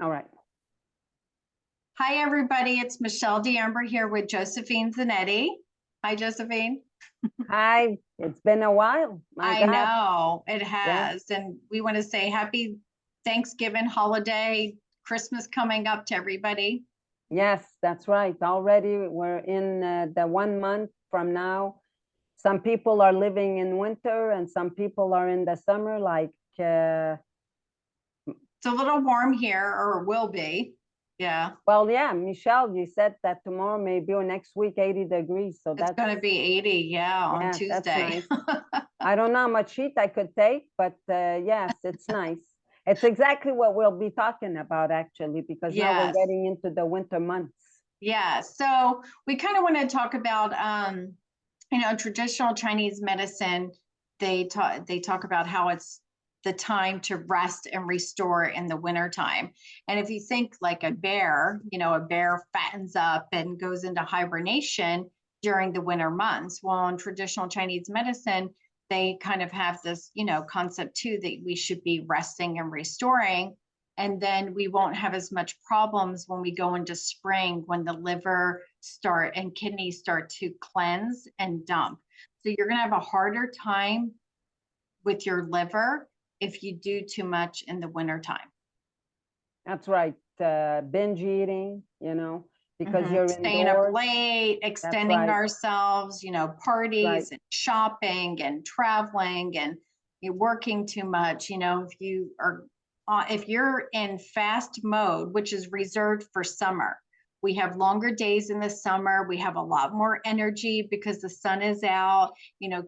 All right. Hi, everybody. It's Michelle D'Amber here with Josephine Zanetti. Hi, Josephine. Hi. It's been a while. My I God. know it Yeah. has. And we want to say happy Thanksgiving holiday, Christmas coming up to everybody. Yes, that's right. Already we're in the 1 month from now. Some people are living in winter and some people are in the summer. It's a little warm here, or will be. Yeah. Well, yeah, Michelle, you said that tomorrow, maybe, or next week, 80 degrees. So It's going to be 80. Yeah. On yeah, that's Tuesday. nice. I don't know how much heat I could take, but yes, it's nice. It's exactly what we'll be talking about, actually, because now we're Yes. getting into the winter months. Yeah. So we kind of want to talk about, traditional Chinese medicine. They talk about how it's the time to rest and restore in the wintertime. And if you think like a bear, a bear fattens up and goes into hibernation during the winter months. Well, in traditional Chinese medicine, they kind of have this, concept too, that we should be resting and restoring. And then we won't have as much problems when we go into spring, when the liver start and kidneys start to cleanse and dump. So you're going to have a harder time with your liver if you do too much in the wintertime. That's right. Binge eating, because you're Staying up indoors. late, extending ourselves, parties and shopping and traveling, and you're working too much. If you're in fast mode, which is reserved for summer, we have longer days in the summer. We have a lot more energy because the sun is out,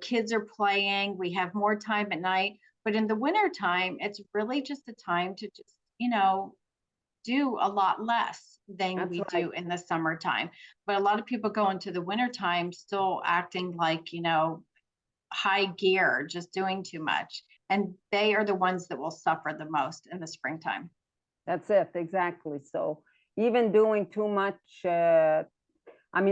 kids are playing, we have more time at night. But in the wintertime, it's really just a time to just, do a lot less than we do in the summertime. But a lot of people go into the wintertime still acting like, high gear, just doing too much. And they are the ones that will suffer the most in the springtime. That's it, exactly. So even doing too much,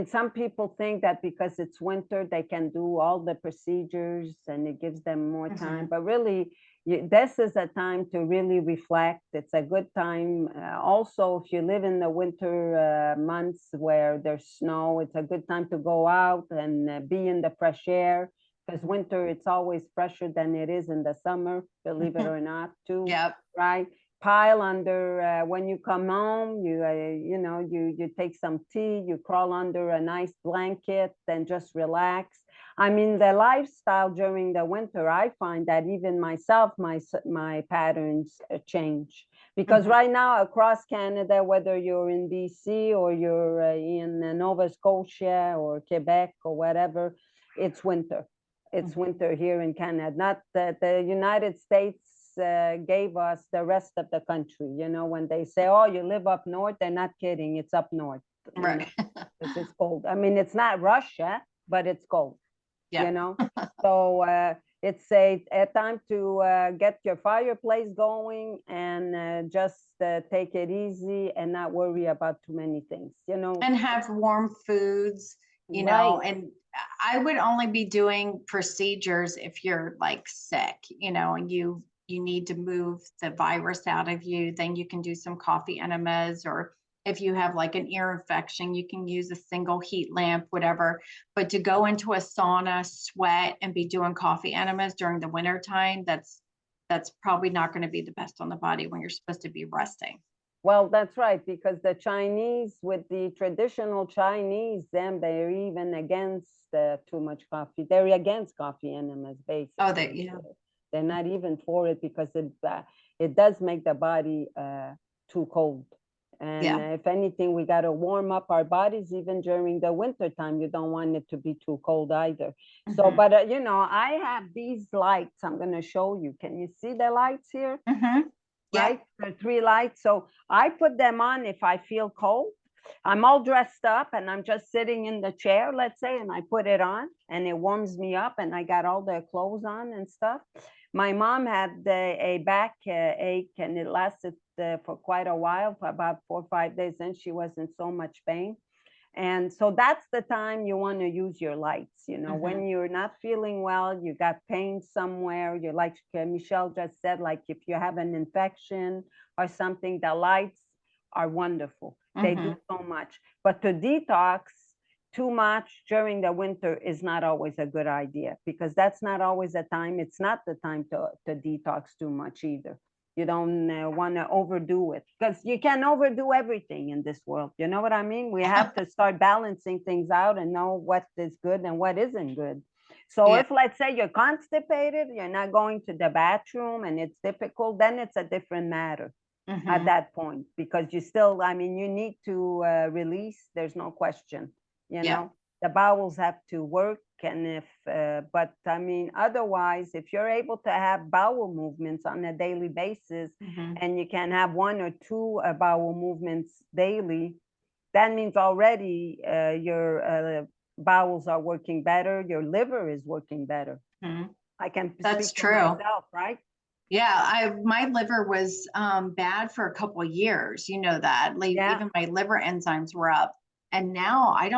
some people think that because it's winter, they can do all the procedures and it gives them more time. But really, this is a time to really reflect. It's a good time. Also, if you live in the winter months where there's snow, it's a good time to go out and be in the fresh air. Because winter, it's always fresher than it is in the summer, believe it or not, too. Yep. Right? Pile under when you come home, you take some tea, you crawl under a nice blanket and just relax. The lifestyle during the winter, I find that even myself, my patterns change. Because right now across Canada, whether you're in BC or you're in Nova Scotia or Quebec or whatever, it's winter. It's winter here in Canada. Not that the United States gave us the rest of the country. When they say, oh, you live up north, they're not kidding. It's up north. Right. Because it's cold. It's not Russia, but it's cold. Yeah. So it's a time to get your fireplace going and just take it easy and not worry about too many things, And have warm foods, and I would only be doing procedures if you're like sick, and you need to move the virus out of you, then you can do some coffee enemas, or if you have like an ear infection, you can use a single heat lamp, whatever. But to go into a sauna, sweat, and be doing coffee enemas during the winter time, that's probably not going to be the best on the body when you're supposed to be resting. Well, that's right, because the Chinese, with the traditional Chinese, them, they're even against too much coffee. They're against coffee enemas, basically. Oh, they're not even for it because it does make the body too cold. And if anything, we got to warm up our bodies even during the winter time. You don't want it to be too cold either. So, but I have these lights I'm going to show you. Can you see the lights here? Right? There are 3 lights. So I put them on if I feel cold. I'm all dressed up and I'm just sitting in the chair, let's say, and I put it on and it warms me up and I got all the clothes on and stuff. My mom had a back ache and it lasted for quite a while, for about 4 or 5 days, and she was in so much pain. And so that's the time you want to use your lights. When you're not feeling well, you got pain somewhere, you're like Michelle just said, like if you have an infection or something, the lights are wonderful. They do so much. But to detox too much during the winter is not always a good idea, because that's not always the time. It's not the time to detox too much either. You don't want to overdo it, because you can overdo everything in this world. You know what I mean? We have to start balancing things out and know what is good and what isn't good. So if, let's say, you're constipated, you're not going to the bathroom and it's difficult, then it's a different matter at that point, because you still, I mean, you need to release. There's no question. You know, the bowels have to work. And if, but I mean, otherwise, if you're able to have bowel movements on a daily basis, and you can have 1 or 2 bowel movements daily, that means already your bowels are working better. Your liver is working better. I can speak for myself, right? Yeah, my liver was bad for a couple of years. You know that, like, even my liver enzymes were up. And now I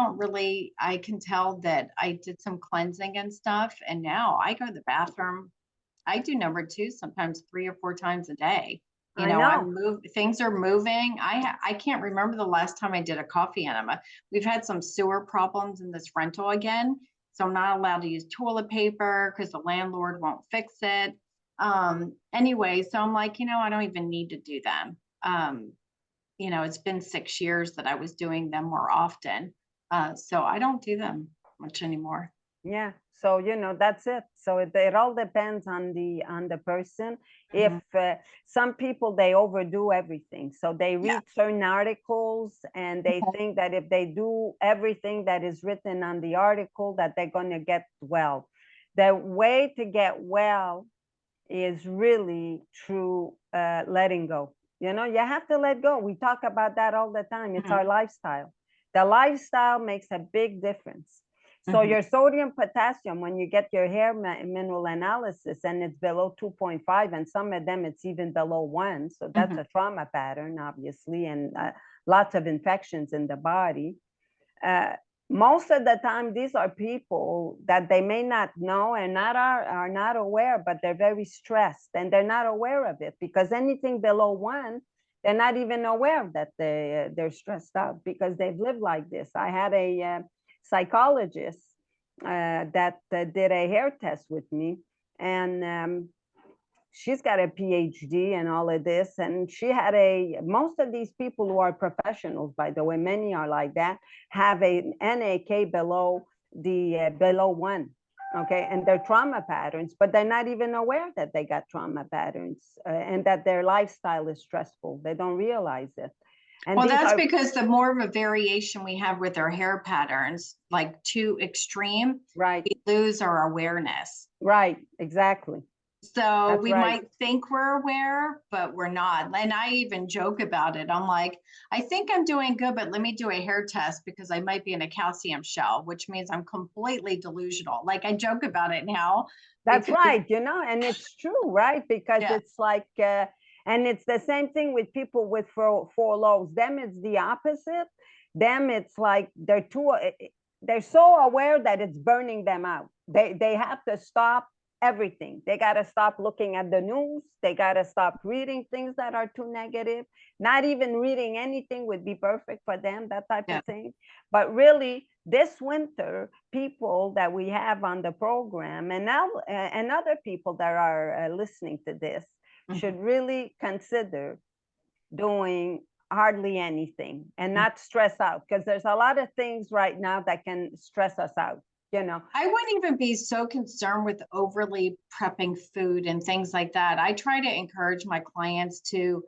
can tell that I did some cleansing and stuff. And now I go to the bathroom. I do number 2, sometimes 3 or 4 times a day. You know, things are moving. I can't remember the last time I did a coffee enema. We've had some sewer problems in this rental again. So I'm not allowed to use toilet paper because the landlord won't fix it. Anyway, so I'm like, you know, I don't even need to do them. You know, it's been 6 years that I was doing them more often. So I don't do them much anymore. Yeah. So, you know, that's it. So it all depends on the person. If some people, they overdo everything. So they read certain articles and they think that if they do everything that is written on the article, that they're going to get well. The way to get well is really through letting go. You know, you have to let go. We talk about that all the time. It's our lifestyle. The lifestyle makes a big difference. So your sodium, potassium, when you get your hair mineral analysis and it's below 2.5, and some of them it's even below 1. So that's a trauma pattern, obviously, and lots of infections in the body. Most of the time, these are people that they may not know and are not aware, but they're very stressed and they're not aware of it, because anything below 1, they're not even aware that they're stressed out because they've lived like this. I had a psychologist that did a hair test with me, and she's got a PhD and all of this. And she had most of these people who are professionals, by the way, many are like that, have a NAK below 1. Okay. And they're trauma patterns, but they're not even aware that they got trauma patterns and that their lifestyle is stressful. They don't realize it. And well, that's because the more of a variation we have with our hair patterns, like too extreme, right, we lose our awareness. Right. Exactly. So we might think we're aware, but we're not. And I even joke about it. I'm like, I think I'm doing good, but let me do a hair test because I might be in a calcium shell, which means I'm completely delusional. Like, I joke about it now. That's right. You know, and it's true, right? Because it's like, and it's the same thing with people with four lows. Them, it's the opposite. Them, it's like they're so aware that it's burning them out. They have to stop everything. They got to stop looking at the news. They got to stop reading things that are too negative. Not even reading anything would be perfect for them, that type of thing. But really, this winter, people that we have on the program and now and other people that are listening to this should really consider doing hardly anything and not stress out, because there's a lot of things right now that can stress us out. You know, I wouldn't even be so concerned with overly prepping food and things like that. I try to encourage my clients to,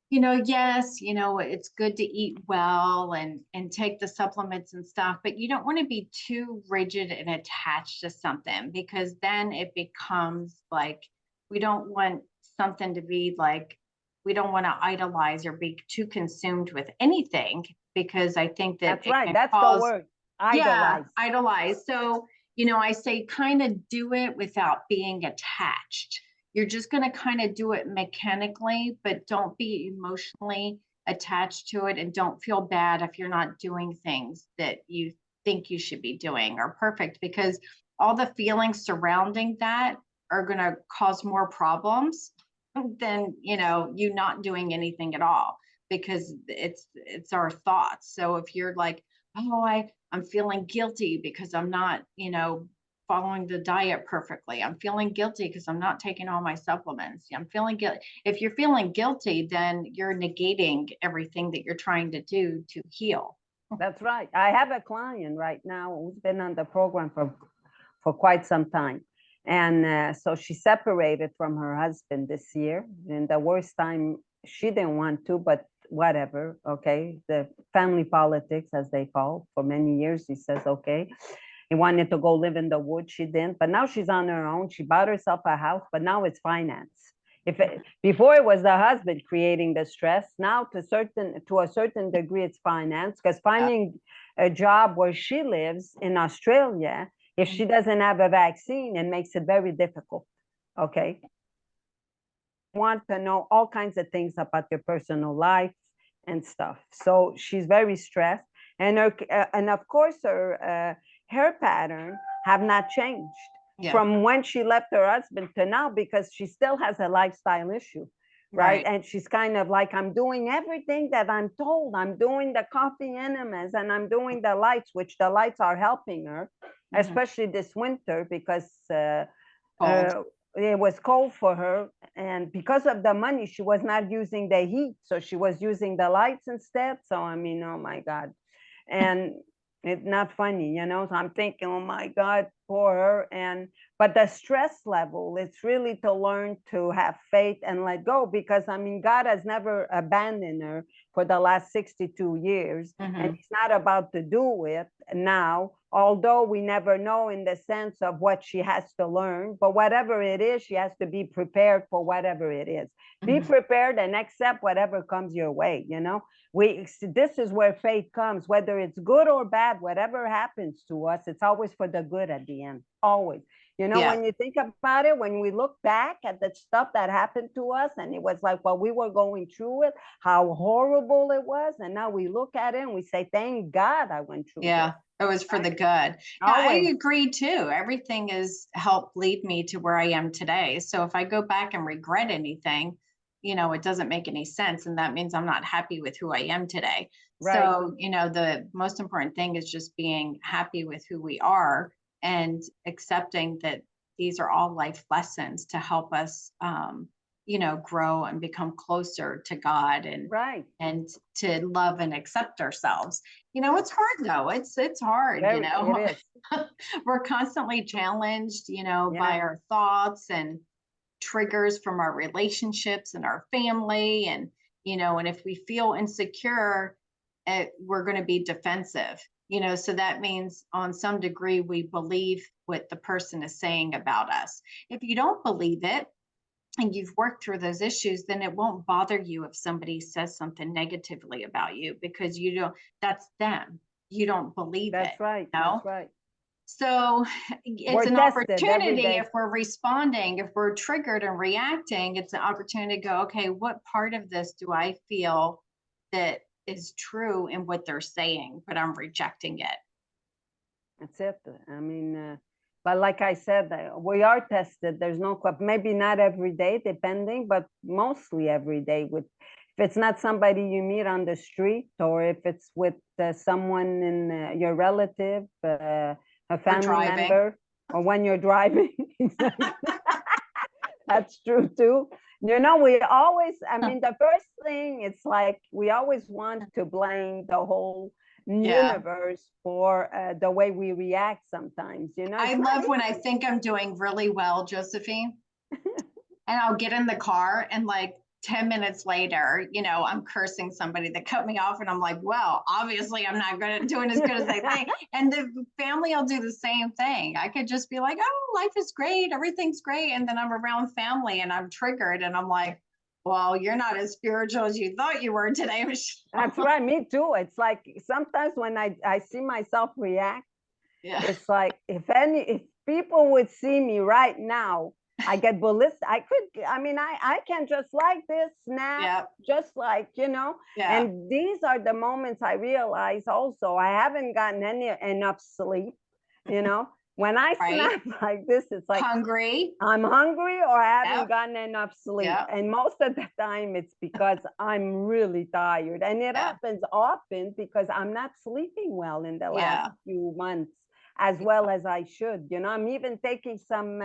you know, yes, you know, it's good to eat well and take the supplements and stuff, but you don't want to be too rigid and attached to something, because then it becomes like, we don't want something to be like, we don't want to idolize or be too consumed with anything, because I think that that's right. That's the word. Idolize. Yeah, idolize. So, you know, I say kind of do it without being attached. You're just going to kind of do it mechanically, but don't be emotionally attached to it, and don't feel bad if you're not doing things that you think you should be doing or perfect, because all the feelings surrounding that are going to cause more problems than, you know, you not doing anything at all. because it's our thoughts. So if you're like, oh, I'm feeling guilty because I'm not, following the diet perfectly. I'm feeling guilty because I'm not taking all my supplements. I'm feeling guilty. If you're feeling guilty, then you're negating everything that you're trying to do to heal. That's right. I have a client right now who's been on the program for quite some time. And so she separated from her husband this year. And the worst time, she didn't want to, but whatever. Okay. The family politics, as they call, for many years, he says, okay. He wanted to go live in the woods. She didn't. But now she's on her own. She bought herself a house, but now it's finance. Before it was the husband creating the stress, now to a certain degree it's finance, because finding a job where she lives in Australia, if she doesn't have a vaccine, it makes it very difficult. Okay. Want to know all kinds of things about your personal life and stuff. So she's very stressed, and of course her hair pattern have not changed from when she left her husband to now, because she still has a lifestyle issue, right? And she's kind of like, I'm doing everything that I'm told. I'm doing the coffee enemas, and I'm doing the lights, which the lights are helping her, especially this winter, because it was cold for her. And because of the money, she was not using the heat, so she was using the lights instead. So I mean, oh my God. And it's not funny, so I'm thinking, oh my God, for her. But the stress level, it's really to learn to have faith and let go, because I mean, God has never abandoned her for the last 62 years, and he's not about to do it now, although we never know in the sense of what she has to learn. But whatever it is, she has to be prepared for whatever it is. Be prepared and accept whatever comes your way. This is where faith comes, whether it's good or bad. Whatever happens to us, it's always for the good at the end, always. When you think about it, when we look back at the stuff that happened to us, and it was like, well, we were going through it, how horrible it was, and now we look at it and we say, thank God I went through it. It was for the good. I agree too. Everything has helped lead me to where I am today. So if I go back and regret anything, it doesn't make any sense. And that means I'm not happy with who I am today. Right. So, the most important thing is just being happy with who we are and accepting that these are all life lessons to help us, grow and become closer to God and to love and accept ourselves. It's hard though. It's hard, It is. We're constantly challenged, by our thoughts and triggers from our relationships and our family. And, and if we feel insecure, we're going to be defensive, so that means on some degree, we believe what the person is saying about us. If you don't believe it, and you've worked through those issues, then it won't bother you if somebody says something negatively about you, because that's them. You don't believe it. That's right. That's right. So it's an opportunity if we're responding, if we're triggered and reacting, it's an opportunity to go, okay, what part of this do I feel that is true in what they're saying, but I'm rejecting it? That's it. I mean, but like I said, we are tested. There's no, maybe not every day, depending, but mostly every day. If it's not somebody you meet on the street, or if it's with someone in your relative, a family member, or when you're driving. That's true too. We always, the first thing, it's like we always want to blame the whole universe for the way we react sometimes. I love when I think I'm doing really well, Josephine, and I'll get in the car and like 10 minutes later, I'm cursing somebody that cut me off, and I'm like, well, obviously I'm not doing as good as I think. And the family will do the same thing. I could just be like, oh, life is great, everything's great. And then I'm around family and I'm triggered, and I'm like, well, you're not as spiritual as you thought you were today, Michelle. That's right. Me too. It's like sometimes when I see myself react, it's like if people would see me right now, I get ballistic. I can just like this snap, just like, and these are the moments I realize also I haven't gotten enough sleep, When I right? snap like this, it's like Hungry. I'm hungry or I haven't Yep. gotten enough sleep. Yep. And most of the time it's because I'm really tired. And it Yeah. happens often because I'm not sleeping well in the last Yeah. few months as well as I should. You know, I'm even taking some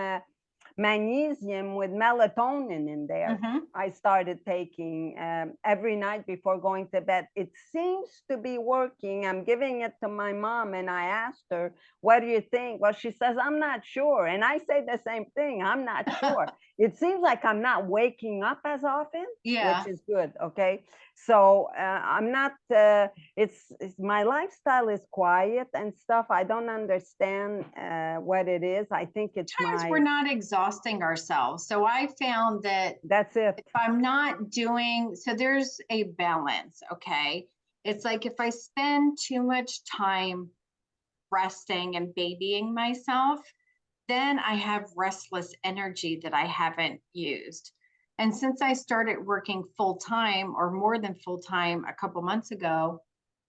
magnesium with melatonin in there. Mm-hmm. I started taking every night before going to bed. It seems to be working. I'm giving it to my mom and I asked her, what do you think? Well, she says, I'm not sure. And I say the same thing. I'm not sure. It seems like I'm not waking up as often, Yeah. which is good. Okay. So I'm not, it's my lifestyle is quiet and stuff. I don't understand what it is. I think it's Sometimes we're not exhausting ourselves. So I found that that's it. if I'm not doing, so there's a balance, okay? It's like if I spend too much time resting and babying myself, then I have restless energy that I haven't used. And since I started working full time or more than full time a couple months ago,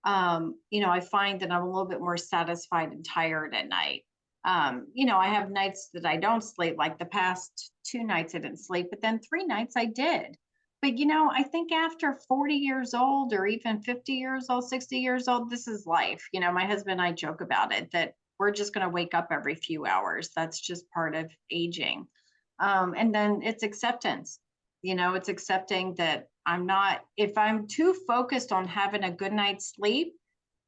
I find that I'm a little bit more satisfied and tired at night. I have nights that I don't sleep, like the past 2 nights I didn't sleep, but then 3 nights I did. But I think after 40 years old or even 50 years old, 60 years old, this is life. My husband and I joke about it that we're just going to wake up every few hours. That's just part of aging. And then it's acceptance. It's accepting that if I'm too focused on having a good night's sleep,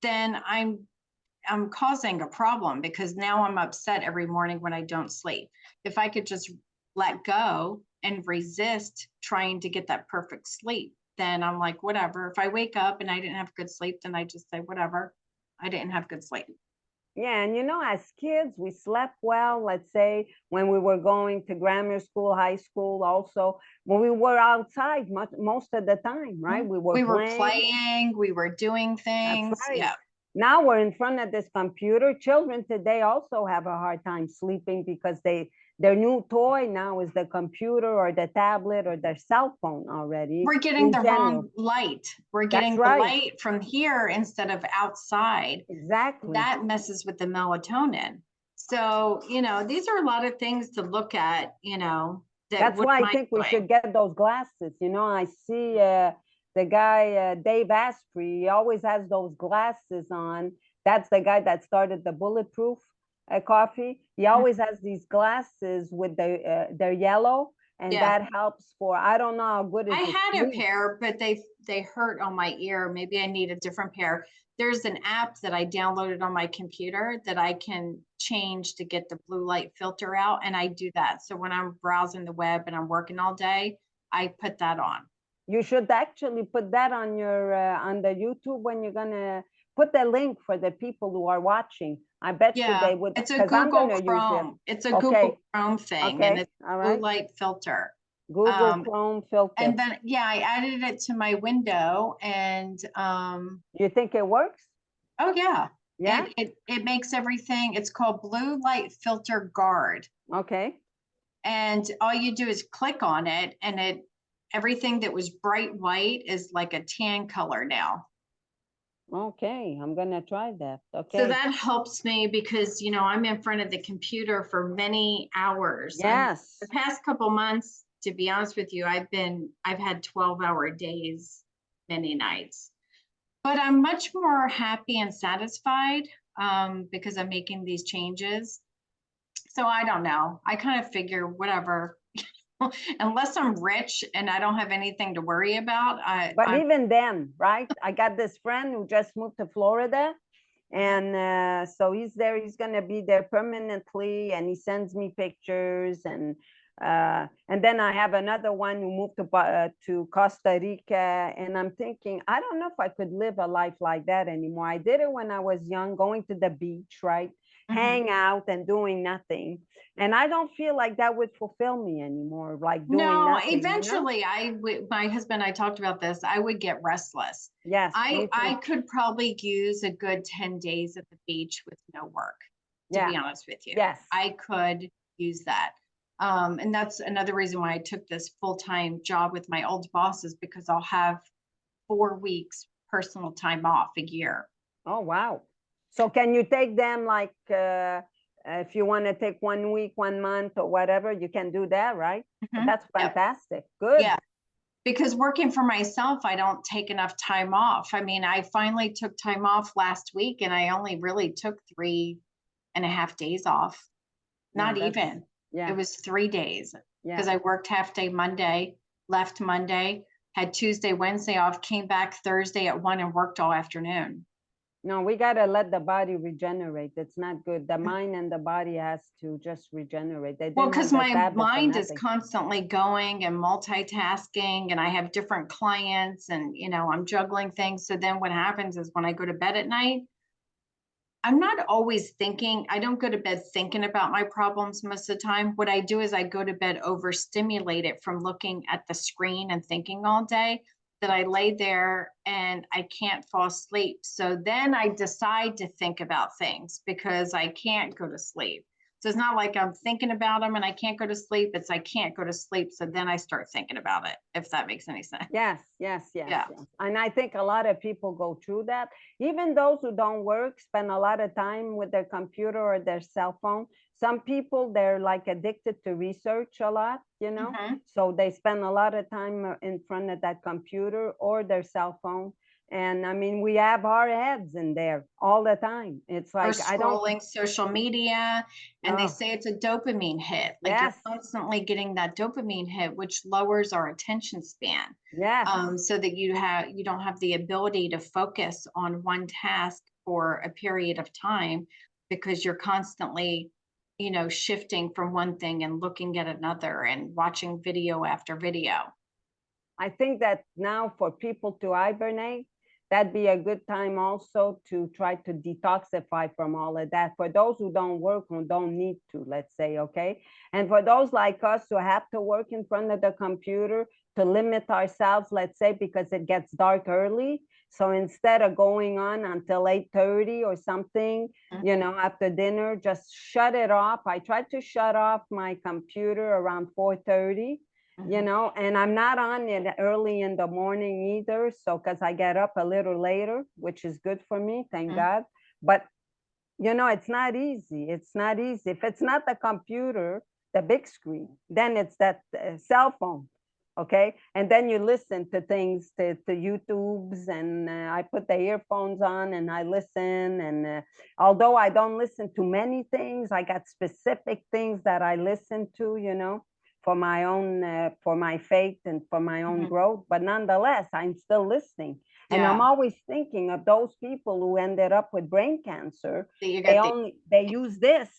then I'm causing a problem because now I'm upset every morning when I don't sleep. If I could just let go and resist trying to get that perfect sleep, then I'm like, whatever. If I wake up and I didn't have good sleep, then I just say, whatever, I didn't have good sleep. Yeah, and as kids, we slept well, let's say, when we were going to grammar school, high school, also, when we were outside most of the time, right? We were playing, we were doing things. That's right. Yeah. Now we're in front of this computer. Children today also have a hard time sleeping because their new toy now is the computer or the tablet or their cell phone already. We're getting the wrong light. We're getting the light from here instead of outside. Exactly. That messes with the melatonin. So, these are a lot of things to look at, That's why I think we should get those glasses. I see the guy, Dave Asprey, he always has those glasses on. That's the guy that started the Bulletproof coffee. He always has these glasses with they're yellow, and that helps for, I don't know how good it is. I had a pair, but they hurt on my ear. Maybe I need a different pair. There's an app that I downloaded on my computer that I can change to get the blue light filter out, and I do that. So when I'm browsing the web and I'm working all day, I put that on. You should actually put that on your on the YouTube when you're gonna put the link for the people who are watching. I bet you they would. It's a Google Chrome. It's a Google Chrome thing, and it's a blue light filter. Google Chrome filter. And then I added it to my window, and you think it works? Oh yeah. Yeah. It makes everything. It's called Blue Light Filter Guard. Okay. And all you do is click on it, and everything that was bright white is like a tan color now. Okay, I'm gonna try that. Okay. So that helps me because I'm in front of the computer for many hours. Yes. The past couple months, to be honest with you, I've had 12-hour days many nights. But I'm much more happy and satisfied because I'm making these changes. So I don't know. I kind of figure whatever, unless I'm rich and I don't have anything to worry about. But even then, right? I got this friend who just moved to Florida. And so he's there. He's going to be there permanently. And he sends me pictures. And then I have another one who moved to Costa Rica. And I'm thinking, I don't know if I could live a life like that anymore. I did it when I was young, going to the beach, right? Hang out and doing nothing. And I don't feel like that would fulfill me anymore, like doing nothing. Eventually my husband and I talked about this. I would get restless. Yes. I could probably use a good 10 days at the beach with no work, to be honest with you. Yes. I could use that. And that's another reason why I took this full-time job with my old bosses, because I'll have 4 weeks personal time off a year. Oh, wow. So can you take them like if you want to take 1 week, 1 month or whatever, you can do that, right? Mhm. That's Yep. fantastic. Good. Yeah. Because working for myself, I don't take enough time off. I mean, I finally took time off last week and I only really took 3.5 days off. Not even. Yeah. It was 3 days Yeah. because I worked half day Monday, left Monday, had Tuesday, Wednesday off, came back Thursday at 1 and worked all afternoon. No, we got to let the body regenerate. It's not good. The mind and the body has to just regenerate. They Well, didn't have because the my habit for mind is nothing. constantly going and multitasking, and I have different clients, and I'm juggling things. So then what happens is when I go to bed at night, I'm not always thinking. I don't go to bed thinking about my problems most of the time. What I do is I go to bed overstimulated from looking at the screen and thinking all day, that I lay there and I can't fall asleep. So then I decide to think about things because I can't go to sleep. So it's not like I'm thinking about them and I can't go to sleep. It's I can't go to sleep. So then I start thinking about it, if that makes any sense. Yes. Yeah. And I think a lot of people go through that. Even those who don't work spend a lot of time with their computer or their cell phone. Some people, they're like addicted to research a lot, Mhm. so they spend a lot of time in front of that computer or their cell phone. And I mean, we have our heads in there all the time. It's Or like, I don't, scrolling social media, and they oh, say it's a dopamine hit. Like you're yes, constantly getting that dopamine hit, which lowers our attention span. yes. So that you don't have the ability to focus on one task for a period of time because you're constantly, shifting from one thing and looking at another and watching video after video. I think that now for people to hibernate, that'd be a good time also to try to detoxify from all of that. For those who don't work, who don't need to, let's say, okay? And for those like us who have to work in front of the computer, to limit ourselves, let's say, because it gets dark early. So instead of going on until 8:30 or something, after dinner, just shut it off. I try to shut off my computer around 4:30, and I'm not on it early in the morning either. So, because I get up a little later, which is good for me, thank God. But, it's not easy. It's not easy. If it's not the computer, the big screen, then it's that cell phone. Okay. And then you listen to things, to YouTubes, and I put the earphones on and I listen. And although I don't listen to many things, I got specific things that I listen to, for my own, for my faith and for my own growth. But nonetheless, I'm still listening. And I'm always thinking of those people who ended up with brain cancer. They use this.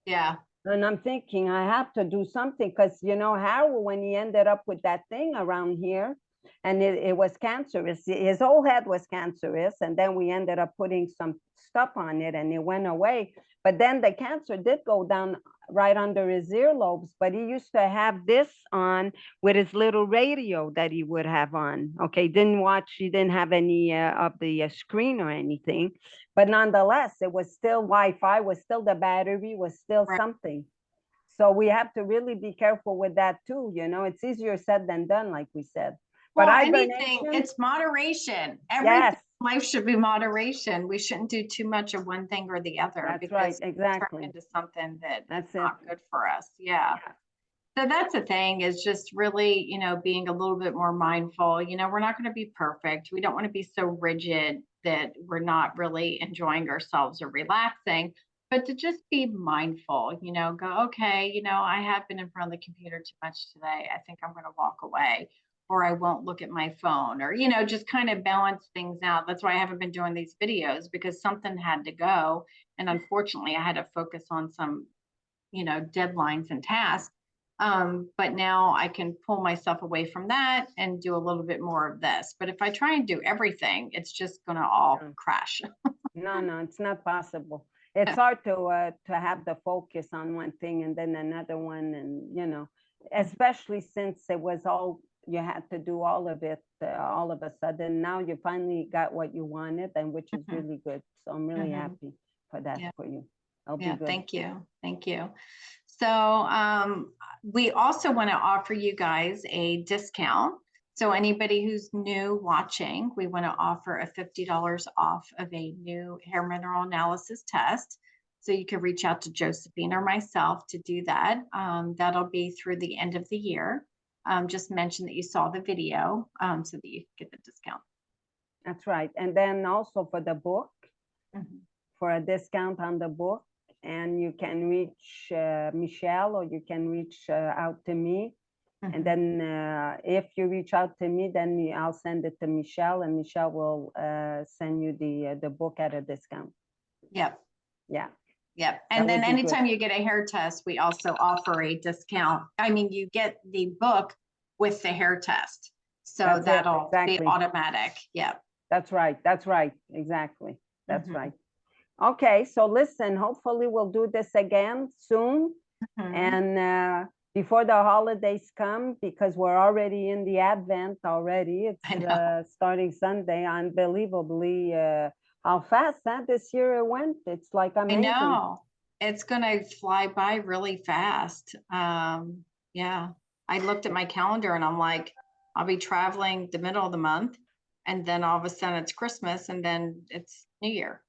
Yeah. And I'm thinking I have to do something because, Harold, when he ended up with that thing around here, and it was cancerous, his whole head was cancerous. And then we ended up putting some stuff on it and it went away. But then the cancer did go down right under his earlobes. But he used to have this on with his little radio that he would have on. Okay, he didn't have any of the screen or anything. But nonetheless, it was still Wi-Fi, was still the battery, was still something. So we have to really be careful with that too. It's easier said than done, like we said. Well, But anything, it's moderation. Everything in life should be moderation. We shouldn't do too much of one thing or the other. That's because right, exactly. Turn into something that's it. not good for us. Yeah. So that's the thing, is just really, being a little bit more mindful. We're not going to be perfect. We don't want to be so rigid that we're not really enjoying ourselves or relaxing, but to just be mindful, go, okay, I have been in front of the computer too much today. I think I'm going to walk away, or I won't look at my phone, or, just kind of balance things out. That's why I haven't been doing these videos, because something had to go. And unfortunately, I had to focus on some, deadlines and tasks. But now I can pull myself away from that and do a little bit more of this. But if I try and do everything, it's just going to all crash. No, it's not possible. It's hard to have the focus on one thing and then another one, and especially since it was all you had to do all of it all of a sudden. Now you finally got what you wanted, and which is really good. So I'm really happy for that for you. I'll be good. Thank you. So we also want to offer you guys a discount. So anybody who's new watching, we want to offer a $50 off of a new hair mineral analysis test. So you can reach out to Josephine or myself to do that. That'll be through the end of the year. Just mention that you saw the video so that you get the discount. That's right. And then also for the book, Mm-hmm. for a discount on the book, and you can reach Michelle, or you can reach out to me. Mm-hmm. And then if you reach out to me, then I'll send it to Michelle, and Michelle will send you the book at a discount. Yep. Yeah. Yep. And then anytime you get a hair test, we also offer a discount. I mean, you get the book with the hair test. So that'll be automatic. Yep. That's right. That's right. Exactly. That's right. Okay. So listen, hopefully we'll do this again soon. And before the holidays come, because we're already in the Advent already. It's starting Sunday. Unbelievably, how fast this year it went. It's like amazing. I know. It's going to fly by really fast. Yeah. I looked at my calendar and I'm like, I'll be traveling the middle of the month. And then all of a sudden it's Christmas, and then it's New Year.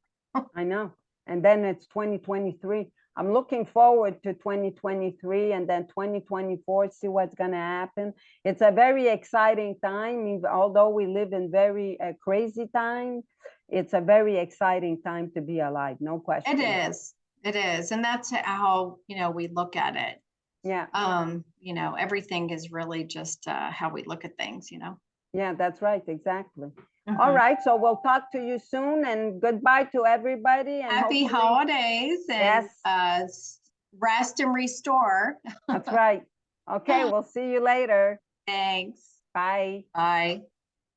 I know. And then it's 2023. I'm looking forward to 2023 and then 2024, see what's going to happen. It's a very exciting time. Although we live in very crazy time, it's a very exciting time to be alive. No question. It is. It is. And that's how, we look at it. Yeah. Everything is really just how we look at things, Yeah, that's right. Exactly. All right. So we'll talk to you soon, and goodbye to everybody. And happy holidays, and rest and restore. That's right. Okay. We'll see you later. Thanks. Bye. Bye.